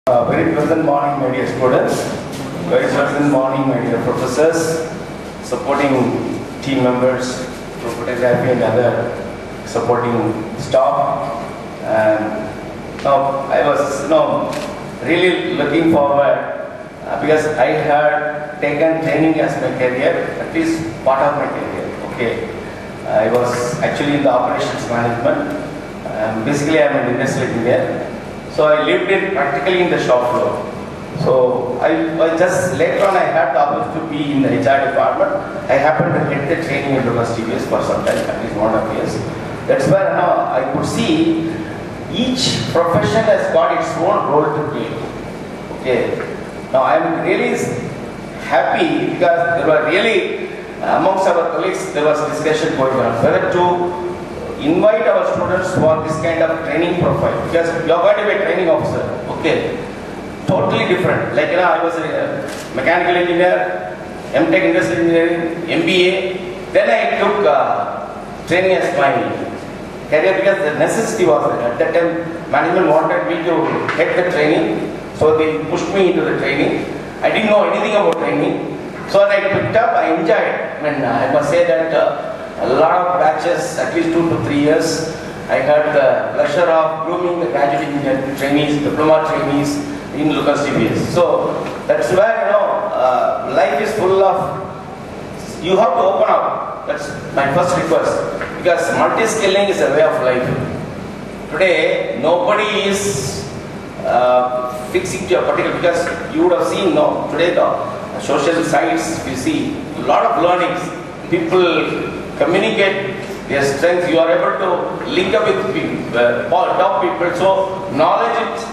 Very pleasant morning, my dear students. Very pleasant morning, my dear professors, supporting team members, photography and other supporting staff. And now I was really looking forward because I had taken training as my career, at least part of my career. Okay, I was actually in the operations management. Basically, I am an industrial engineer. So I lived practically in the shop floor. So I just later on I had the opportunity to be in the HR department. I happened to get the training in Lucas TVS for some time, at least 1.5 years. That's where now I could see each profession has got its own role to play. Okay. Now I am really happy because there were really amongst our colleagues there was discussion going on whether to invite our students for this kind of training profile because you are going to be a training officer. Okay, totally different. Like I was a mechanical engineer, M.Tech industrial engineering, MBA. Then I took training as my career because the necessity was there. At that time, management wanted me to get the training, so they pushed me into the training. I didn't know anything about training, so when I picked up, I enjoyed. I must say that. A lot of batches, at least 2 to 3 years. I had the pleasure of grooming the graduate engineering trainees, diploma trainees in Lucas TVS. So that's where life is full of. You have to open up. That's my first request because multi-skilling is a way of life. Today, nobody is fixing to a particular because you would have seen today the social sites. You see a lot of learnings. People communicate their strengths. You are able to link up with people, top people. So knowledge is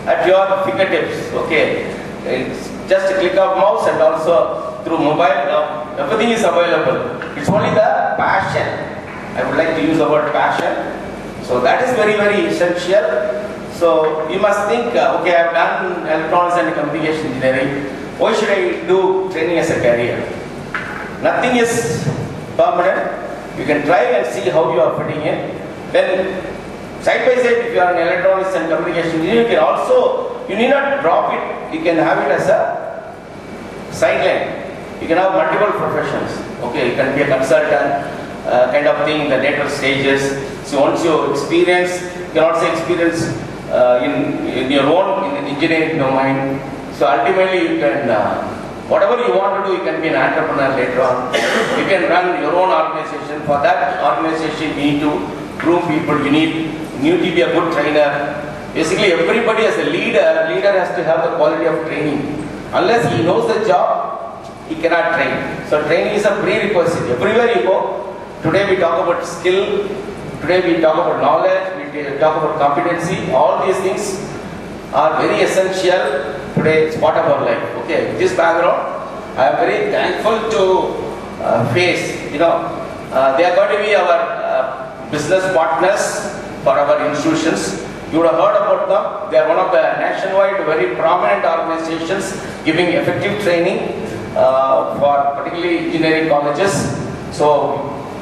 at your fingertips. Okay, it's just a click of mouse and also through mobile. Everything is available. It's only the passion. I would like to use the word passion. So that is very, very essential. So you must think, okay, I have done electronics and communication engineering. Why should I do training as a career? Nothing is permanent. You can try and see how you are fitting in. Then side by side, if you are in electronics and communication engineering, you can also, you need not drop it. You can have it as a sideline. You can have multiple professions. Okay, you can be a consultant, kind of thing in the later stages. So once you experience, you can also experience in your own in the engineering domain. So ultimately you can whatever you want to do, you can be an entrepreneur later on. You can run your own organization. For that organization, you need to groom people. You need to be a good trainer. Basically, everybody as a leader has to have the quality of training. Unless he knows the job, he cannot train. So training is a prerequisite. Everywhere you go, today we talk about skill, today we talk about knowledge, we talk about competency. All these things are very essential. Today it's part of our life. Okay, with this background, I am very thankful to face. They are going to be our business partners for our institutions. You would have heard about them. They are one of the nationwide very prominent organizations giving effective training for particularly engineering colleges. So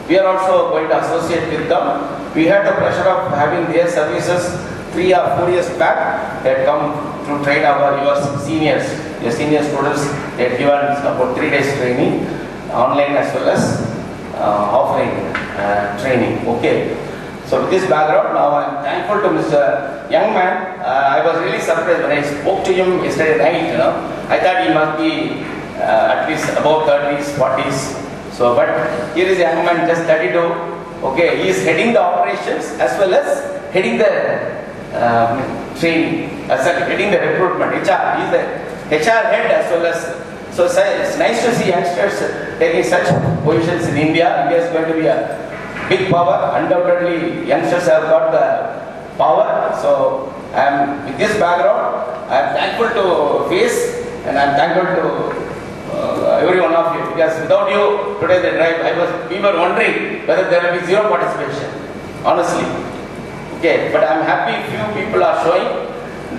we are also going to associate with them. We had the pleasure of having their services 3 or 4 years back. They had come to train your seniors, your senior students. They had given about 3 days training, online as well as offline training. Okay. So with this background, now I am thankful to Mr. Young Man. I was really surprised when I spoke to him yesterday night. I thought he must be at least above 30s, 40s. So, but here is a young man, just 32. Okay, he is heading the operations as well as heading the training, heading the recruitment. HR, he is the HR head as well as. So it's nice to see youngsters taking such positions in India. India is going to be a big power. Undoubtedly, youngsters have got the power. So with this background, I am thankful to face and I am thankful to every one of you, because without you today the drive, we were wondering whether there will be zero participation, honestly. Okay, but I am happy few people are showing.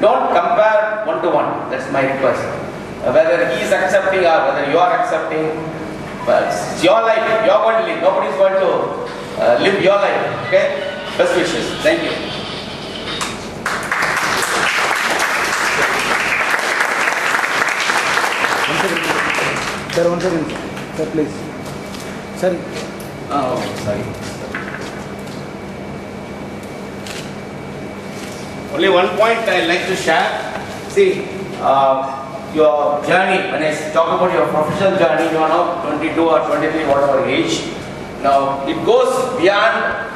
Don't compare one to one. That's my request. Whether he is accepting or whether you are accepting, it's your life. You are going to live. Nobody is going to live your life. Okay. Best wishes. Thank you. Sir, 1 second. Sir, please. Sir. Oh, sorry. Only one point I'd like to share. See, your journey, when I talk about your professional journey, you are now 22 or 23, whatever age. Now, it goes beyond,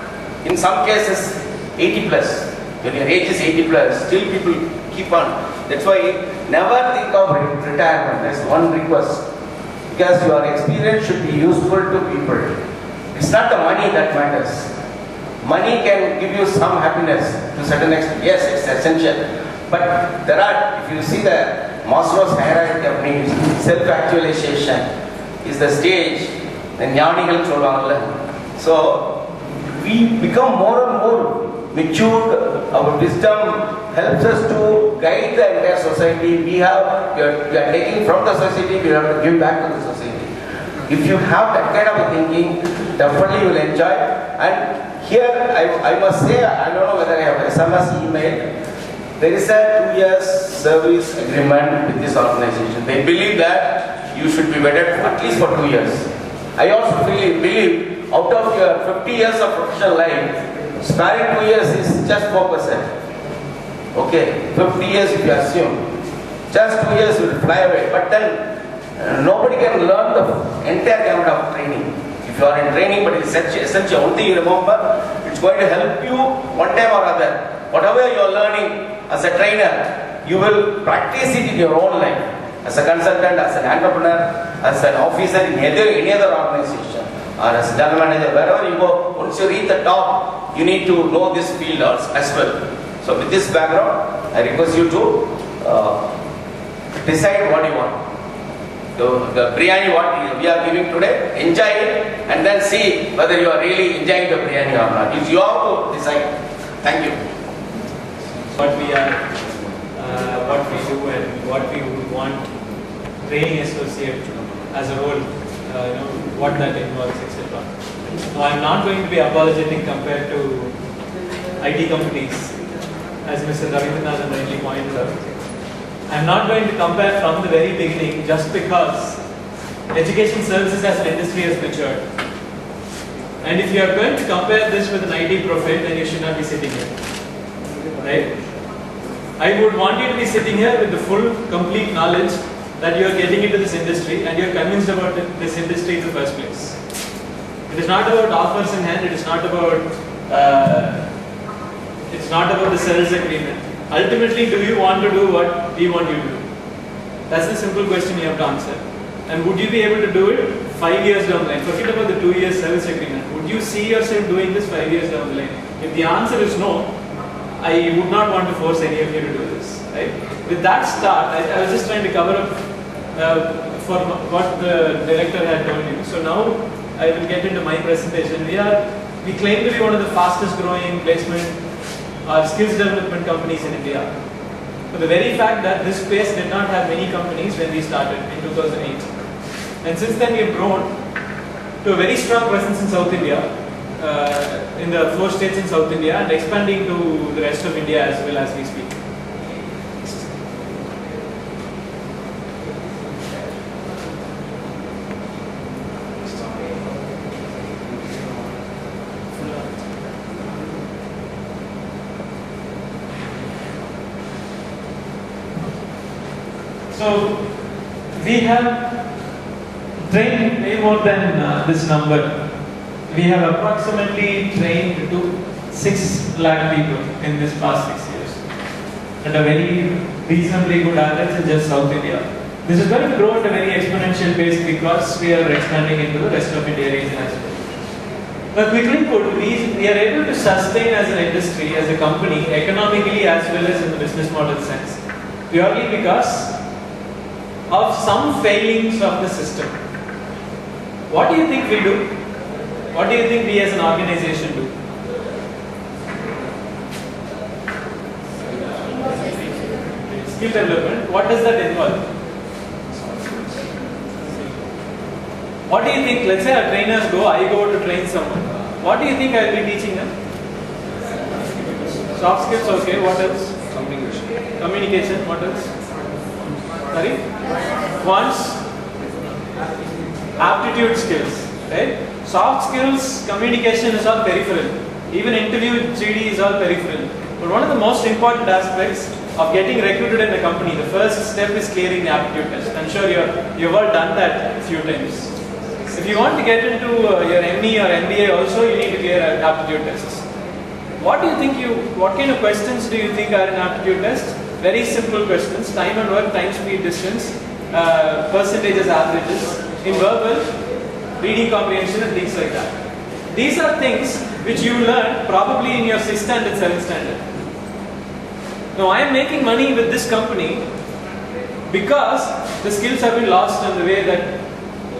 in some cases, 80 plus. When your age is 80 plus, still people keep on. That's why never think of retirement. That's one request. Because your experience should be useful to people. It's not the money that matters. Money can give you some happiness to a certain extent. Yes, it's essential. But there are, if you see the Maslow's hierarchy of needs, self-actualization is the stage, the ஞானிகள் சொல்வாங்கல்ல. So, we become more and more matured, our wisdom helps us to guide the entire society. We are taking from the society, we have to give back to the society. If you have that kind of a thinking, definitely you will enjoy. And here, I must say, I don't know whether I have SMS, email. There is a 2 years service agreement with this organization. They believe that you should be vetted at least for 2 years. I also believe out of your 50 years of professional life, sparing 2 years is just 4%. Okay, 50 years if you assume. Just 2 years will fly away. But then nobody can learn the entire gamut of training. If you are in training, but it's essential. One thing you remember, it's going to help you one time or other. Whatever you are learning as a trainer, you will practice it in your own life. As a consultant, as an entrepreneur, as an officer in any other organization, or as a general manager, wherever you go, once you reach the top, you need to know this field as well. So with this background, I request you to decide what you want. The biryani what we are giving today, enjoy it and then see whether you are really enjoying the biryani or not. It's you have to decide. Thank you. What we are, what we do and what we would want training associate as a role, what that involves, etc. Now, I'm not going to be apologetic compared to IT companies, as Mr. Ravindranathan rightly pointed out. I'm not going to compare from the very beginning just because education services as an industry has matured. And if you are going to compare this with an IT profile, then you should not be sitting here. Right? I would want you to be sitting here with the full, complete knowledge that you are getting into this industry and you are convinced about this industry in the first place. It is not about offers in hand, it is not about the sales agreement. Ultimately, do you want to do what we want you to do? That's the simple question you have to answer. And would you be able to do it 5 years down the line? Forget about the 2 years service agreement. Would you see yourself doing this 5 years down the line? If the answer is no, I would not want to force any of you to do this. Right? With that start, I was just trying to cover up for what the director had told you. So now I will get into my presentation. We claim to be one of the fastest growing placement or skills development companies in India. For the very fact that this space did not have many companies when we started in 2008. And since then we have grown to a very strong presence in South India, in the 4 states in South India, and expanding to the rest of India as well as we speak. So, we have trained way more than this number. We have approximately trained to 6 lakh people in this past 6 years. At a very reasonably good average in just South India. This is going to grow at a very exponential pace because we are expanding into the rest of India region as well. But quickly put, we are able to sustain as an industry, as a company, economically as well as in the business model sense. Purely because of some failings of the system. What do you think we do? What do you think we as an organization do? Skill development. What does that involve? What do you think? Let's say our trainers go, I go to train someone. What do you think I will be teaching them? Soft skills, okay. What else? Communication. What else? Sorry? wants aptitude skills, right? Soft skills, communication is all peripheral. Even interview GD is all peripheral. But one of the most important aspects of getting recruited in a company, the first step is clearing the aptitude test. I'm sure you've all done that a few times. If you want to get into your ME or MBA also, you need to clear aptitude tests. What kind of questions do you think are in aptitude test? Very simple questions: time and work, time, speed, distance, percentages, averages. In verbal, reading comprehension and things like that. These are things which you learn probably in your 6th standard, 7th standard. Now I am making money with this company because the skills have been lost in the way that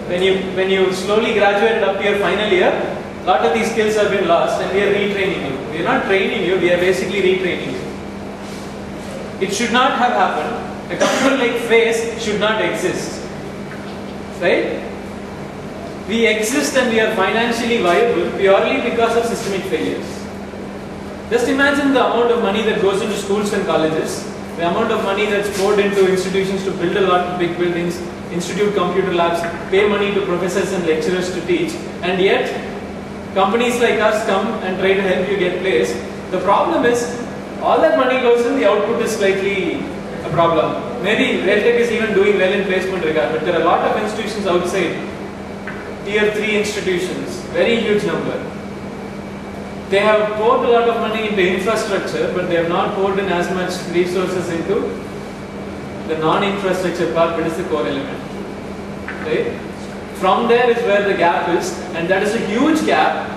when you slowly graduated up to your final year, a lot of these skills have been lost and we are retraining you. We are not training you, we are basically retraining you. It should not have happened. A company like FACE should not exist. Right? We exist and we are financially viable purely because of systemic failures. Just imagine the amount of money that goes into schools and colleges, the amount of money that's poured into institutions to build a lot of big buildings, institute computer labs, pay money to professors and lecturers to teach, and yet companies like us come and try to help you get placed. The problem is, all that money goes in, the output is slightly a problem. Maybe RailTech is even doing well in placement regard, but there are a lot of institutions outside, tier 3 institutions, very huge number. They have poured a lot of money into infrastructure, but they have not poured in as much resources into the non-infrastructure part, which is the core element. Right? From there is where the gap is, and that is a huge gap,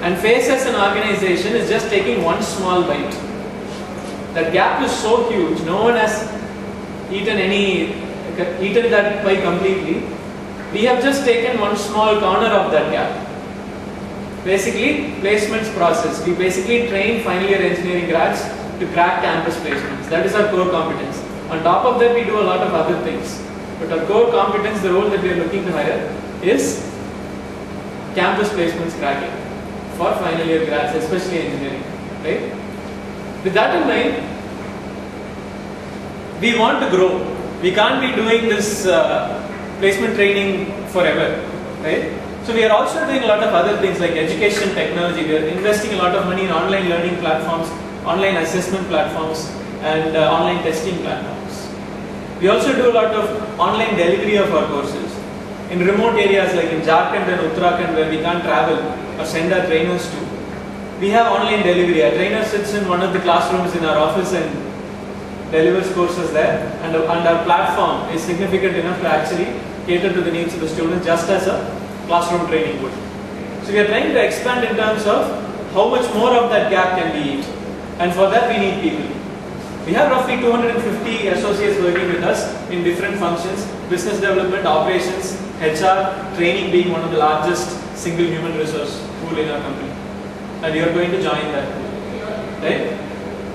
and FACE as an organization is just taking one small bite. That gap is so huge, no one has eaten that pie completely. We have just taken one small corner of that gap. Basically, placements process. We basically train final year engineering grads to crack campus placements. That is our core competence. On top of that, we do a lot of other things. But our core competence, the role that we are looking to hire, is campus placements cracking for final year grads, especially engineering. Right? With that in mind, we want to grow. We can't be doing this placement training forever, right? So we are also doing a lot of other things like education technology. We are investing a lot of money in online learning platforms, online assessment platforms, and online testing platforms. We also do a lot of online delivery of our courses. In remote areas like in Jharkhand and Uttarakhand where we can't travel or send our trainers to, we have online delivery. Our trainer sits in one of the classrooms in our office and delivers courses there, and our platform is significant enough to actually cater to the needs of the students just as a classroom training would. So we are trying to expand in terms of how much more of that gap can be eaten, and for that we need people. We have roughly 250 associates working with us in different functions: business development, operations, HR, training being one of the largest single human resource pool in our company. And you are going to join that pool, right?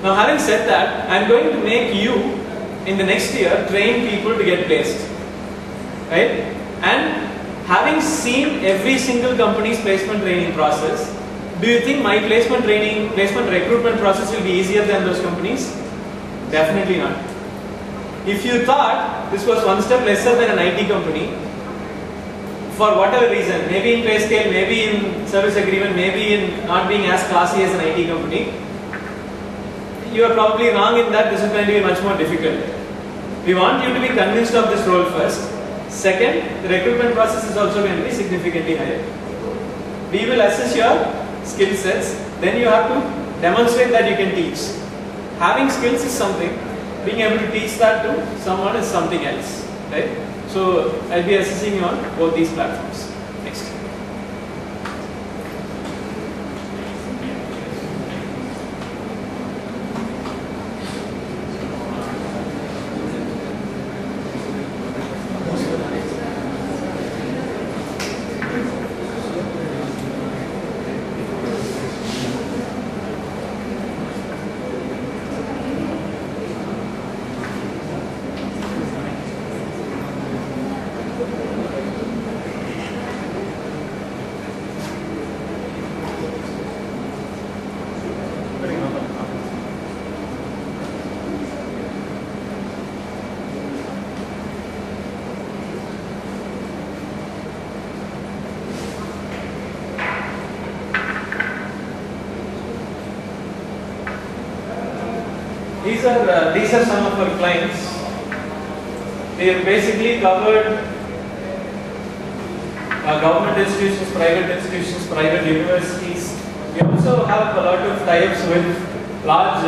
Now, having said that, I am going to make you, in the next year, train people to get placed, right? And having seen every single company's placement training process, do you think my placement recruitment process will be easier than those companies? Definitely not. If you thought this was one step lesser than an IT company, for whatever reason, maybe in pay scale, maybe in service agreement, maybe in not being as classy as an IT company, you are probably wrong in that. This is going to be much more difficult. We want you to be convinced of this role first. Second, the recruitment process is also going to be significantly higher. We will assess your skill sets, then you have to demonstrate that you can teach. Having skills is something, being able to teach that to someone is something else, right? So I'll be assessing you on both these platforms. Next. these are some of our clients. We have basically covered government institutions, private universities. We also have a lot of tie-ups with large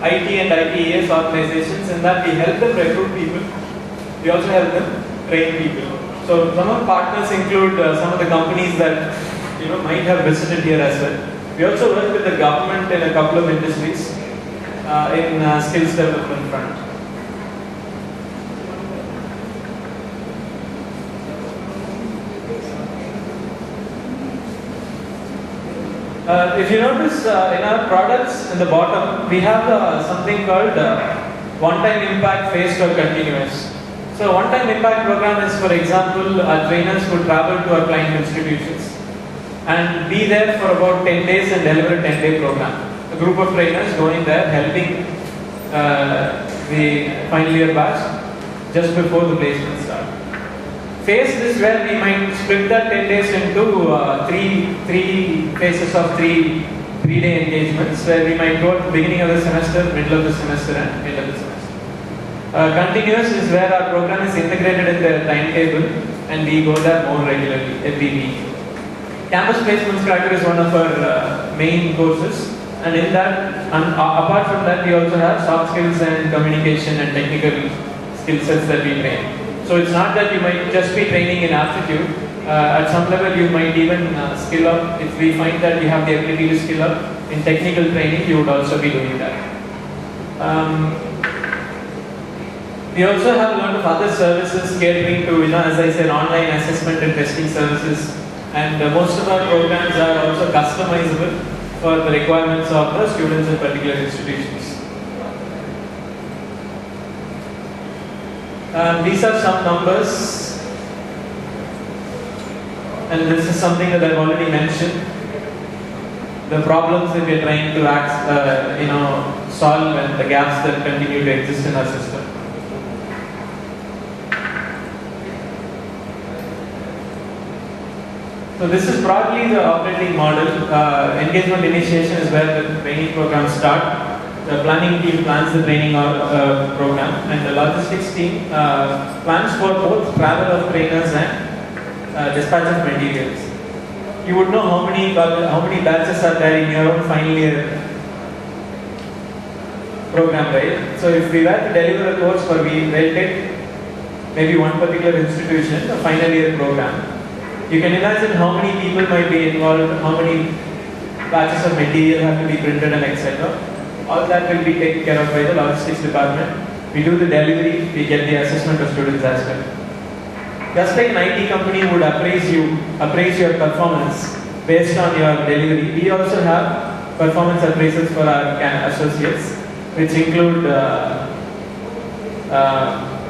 IT and ITES organizations, in that we help them recruit people. We also help them train people. So some of our partners include some of the companies that might have visited here as well. We also work with the government in a couple of industries in skills development front. If you notice in our products in the bottom, we have something called one-time impact, phased or continuous. So one-time impact program is, for example, our trainers who travel to our client institutions and be there for about 10 days and deliver a 10-day program. A group of trainers going there helping the final year batch just before the placement start. Phase is where we might split that 10 days into three phases of three-day engagements, where we might go at the beginning of the semester, middle of the semester, and end of the semester. Continuous is where our program is integrated in the timetable and we go there more regularly every week. Campus Placements Cracker is one of our main courses, and in that, apart from that, we also have soft skills and communication and technical skill sets that we train. So it's not that you might just be training in aptitude. At some level, you might even skill up. If we find that you have the ability to skill up in technical training, you would also be doing that. We also have a lot of other services catering to, as I said, online assessment and testing services. And most of our programs are also customizable for the requirements of the students in particular institutions. These are some numbers, and this is something that I've already mentioned. The problems that we're trying to solve, and the gaps that continue to exist in our system. So this is broadly the operating model. Engagement initiation is where the training programs start. The planning team plans the training program, and the logistics team plans for both travel of trainers and dispatch of materials. You would know how many batches are there in your own final year program, right? So if we were to deliver a course for they'll take maybe one particular institution, a final year program. You can imagine how many people might be involved, how many batches of material have to be printed, and etc. All that will be taken care of by the logistics department. We do the delivery, we get the assessment of students as well. Just like an IT company would appraise your performance based on your delivery, we also have performance appraisals for our associates, which include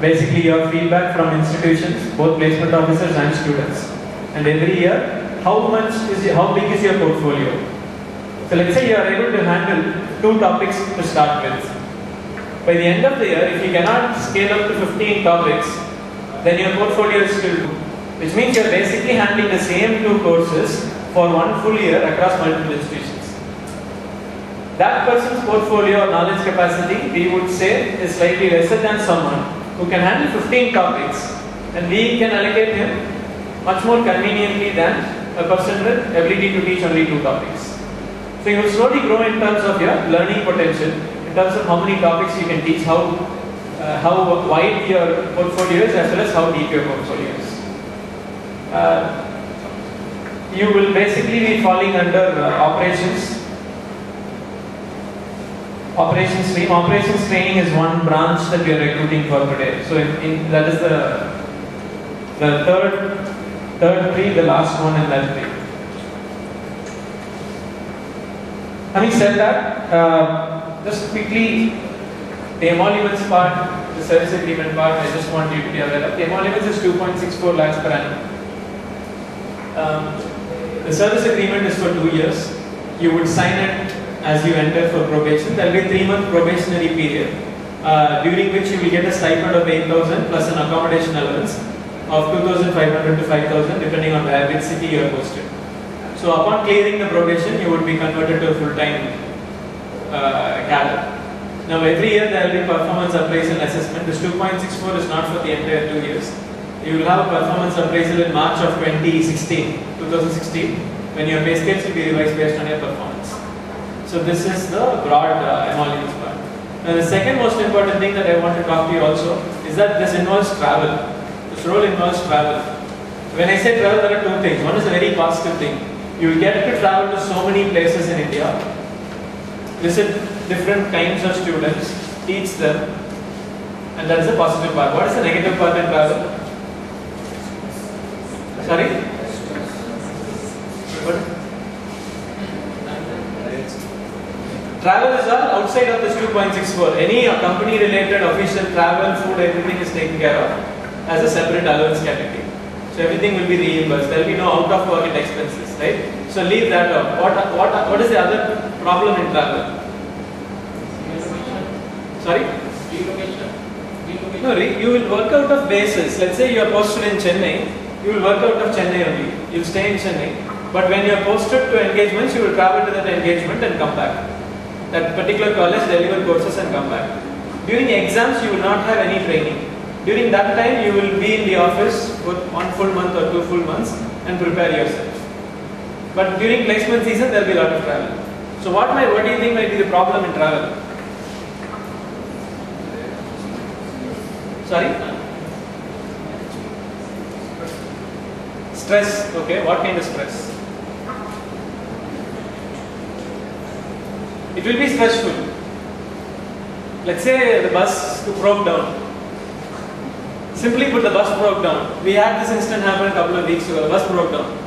basically your feedback from institutions, both placement officers and students. And every year, how big is your portfolio? So let's say you are able to handle 2 topics to start with. By the end of the year, if you cannot scale up to 15 topics, then your portfolio is still 2. Which means you are basically handling the same 2 courses for 1 full year across multiple institutions. That person's portfolio or knowledge capacity, we would say, is slightly lesser than someone who can handle 15 topics, and we can allocate him much more conveniently than a person with ability to teach only 2 topics. So you will slowly grow in terms of your learning potential, in terms of how many topics you can teach, how wide your portfolio is, as well as how deep your portfolio is. You will basically be falling under operations. Operations stream. Operations training is one branch that we are recruiting for today. So that is the third tree, the last one in that tree. Having said that, just quickly, the emoluments part, the service agreement part, I just want you to be aware of. The emoluments is 2.64 lakhs per annum. The service agreement is for 2 years. You would sign it as you enter for probation. There will be a 3-month probationary period, during which you will get a stipend of 8,000 plus an accommodation allowance of 2,500 to 5,000, depending on which city you are posted. So upon clearing the probation, you would be converted to a full-time cadre. Now every year there will be performance appraisal assessment. This 2.64 is not for the entire 2 years. You will have a performance appraisal in March of 2016, when your pay scales will be revised based on your performance. So this is the broad emoluments part. Now the second most important thing that I want to talk to you also is that this involves travel. This role involves travel. When I say travel, there are two things. One is a very positive thing. You will get to travel to so many places in India, visit different kinds of students, teach them, and that is the positive part. What is the negative part in travel? Sorry? What? Travel is all outside of this 2.64. Any company related official travel, food, everything is taken care of as a separate allowance category. So everything will be reimbursed. There will be no out of pocket expenses, right? So leave that out. What is the other problem in travel? Sorry? No, you will work out of bases. Let's say you are posted in Chennai, you will work out of Chennai only. You will stay in Chennai. But when you are posted to engagements, you will travel to that engagement and come back. That particular college deliver courses and come back. During exams, you will not have any training. During that time, you will be in the office for 1 full month or 2 full months and prepare yourself. But during placement season, there will be a lot of travel. So what do you think might be the problem in travel? Sorry? Stress. Okay, what kind of stress? It will be stressful. Let's say the bus broke down. Simply put, the bus broke down. We had this incident happen a couple of weeks ago. The bus broke down.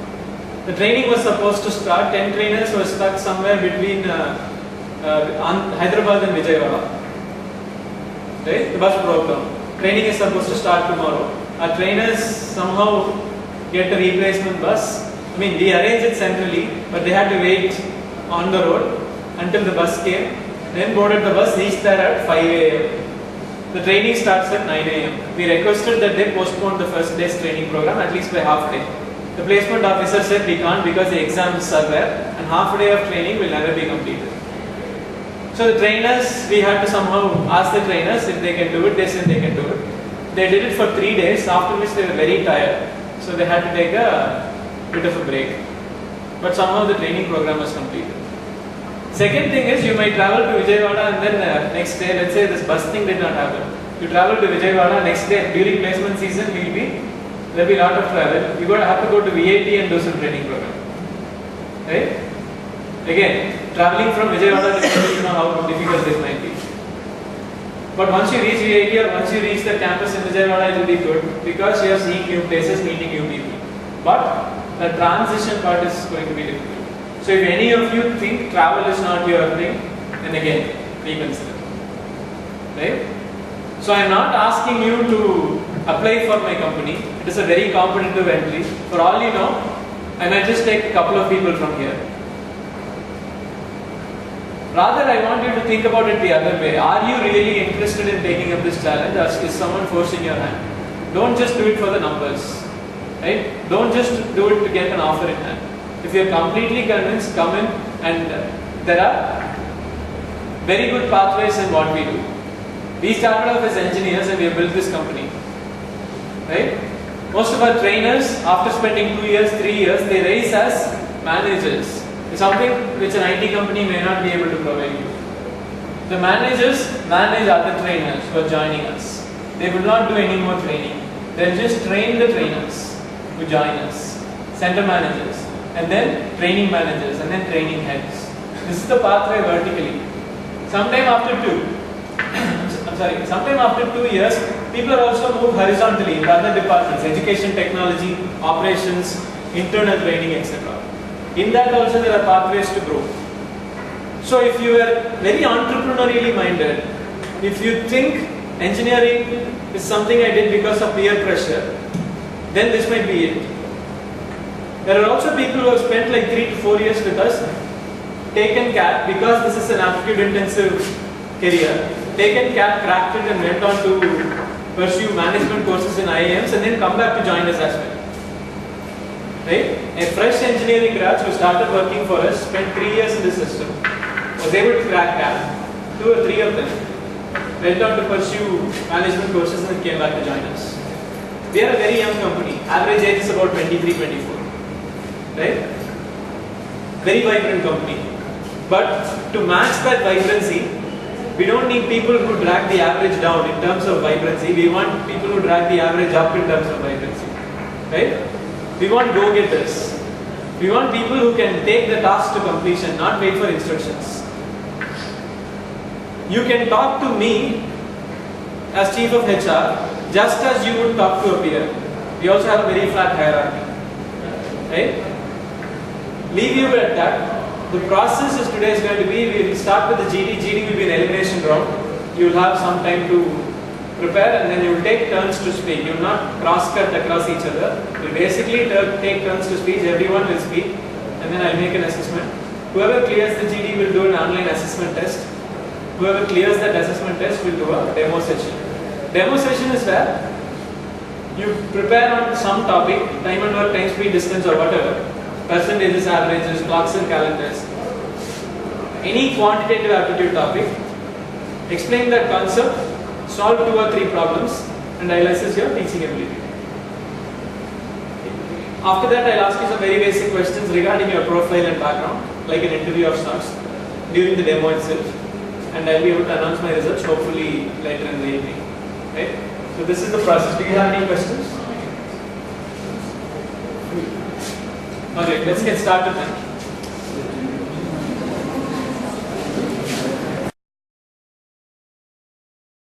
The training was supposed to start. 10 trainers were stuck somewhere between Hyderabad and Vijayawada. Right? The bus broke down. Training is supposed to start tomorrow. Our trainers somehow get a replacement bus. I mean, we arranged it centrally, but they had to wait on the road until the bus came. Then boarded the bus, reached there at 5 a.m. The training starts at 9 a.m. We requested that they postpone the first day's training program at least by half day. The placement officer said we can't because the exams are there and half a day of training will never be completed. So the trainers, we had to somehow ask the trainers if they can do it. They said they can do it. They did it for 3 days, after which they were very tired. So they had to take a bit of a break. But somehow the training program was completed. Second thing is you might travel to Vijayawada and then next day, let's say this bus thing did not happen. You travel to Vijayawada, next day during placement season there will be a lot of travel. You have to go to VIT and do some training program. Right? Again, traveling from Vijayawada, you know how difficult this might be. But once you reach VIT or once you reach the campus in Vijayawada, it will be good because you are seeing new places, meeting new people. But the transition part is going to be difficult. So if any of you think travel is not your thing, then again, reconsider. Right? So I am not asking you to apply for my company. It is a very competitive entry. For all you know, I might just take a couple of people from here. Rather, I want you to think about it the other way. Are you really interested in taking up this challenge, or is someone forcing your hand? Don't just do it for the numbers. Right? Don't just do it to get an offer in hand. If you are completely convinced, come in, and there are very good pathways in what we do. We started off as engineers and we have built this company. Right? Most of our trainers, after spending 2 years, 3 years, they rise as managers. It's something which an IT company may not be able to provide you. The managers manage other trainers who are joining us. They will not do any more training. They'll just train the trainers who join us. Center managers. And then training managers, and then training heads. This is the pathway vertically. Sometime after 2 years, people are also moved horizontally in other departments, education, technology, operations, internal training, etc. In that also there are pathways to grow. So if you are very entrepreneurially minded, if you think engineering is something I did because of peer pressure, then this might be it. There are also people who have spent like 3 to 4 years with us, taken CAT because this is an aptitude intensive career, taken CAT, cracked it and went on to pursue management courses in IIMs and then come back to join us as well. Right? A fresh engineering grad who started working for us, spent 3 years in the system, was able to crack CAT, 2 or 3 of them. went on to pursue management courses and came back to join us. We are a very young company. Average age is about 23, 24. Right? Very vibrant company. But to match that vibrancy, we don't need people who drag the average down in terms of vibrancy. We want people who drag the average up in terms of vibrancy. Right? We want go-getters. We want people who can take the task to completion, not wait for instructions. You can talk to me as chief of HR just as you would talk to a peer. We also have a very flat hierarchy. Right? Leave you at that. The process is today is going to be, we will start with the GD. GD will be an elimination round. You will have some time to prepare and then you will take turns to speak. You will not cross-cut across each other. You will basically take turns to speak. Everyone will speak and then I will make an assessment. Whoever clears the GD will do an online assessment test. Whoever clears that assessment test will do a demo session. Demo session is where you prepare on some topic, time and work, time, speed, distance or whatever. Percentages, averages, clocks and calendars. Any quantitative aptitude topic. Explain that concept, solve 2 or 3 problems and I'll assess your teaching ability. After that I'll ask you some very basic questions regarding your profile and background, like an interview of sorts, during the demo itself. And I'll be able to announce my results hopefully later in the evening. Right? So this is the process. Do you have any questions? Okay, let's get started then.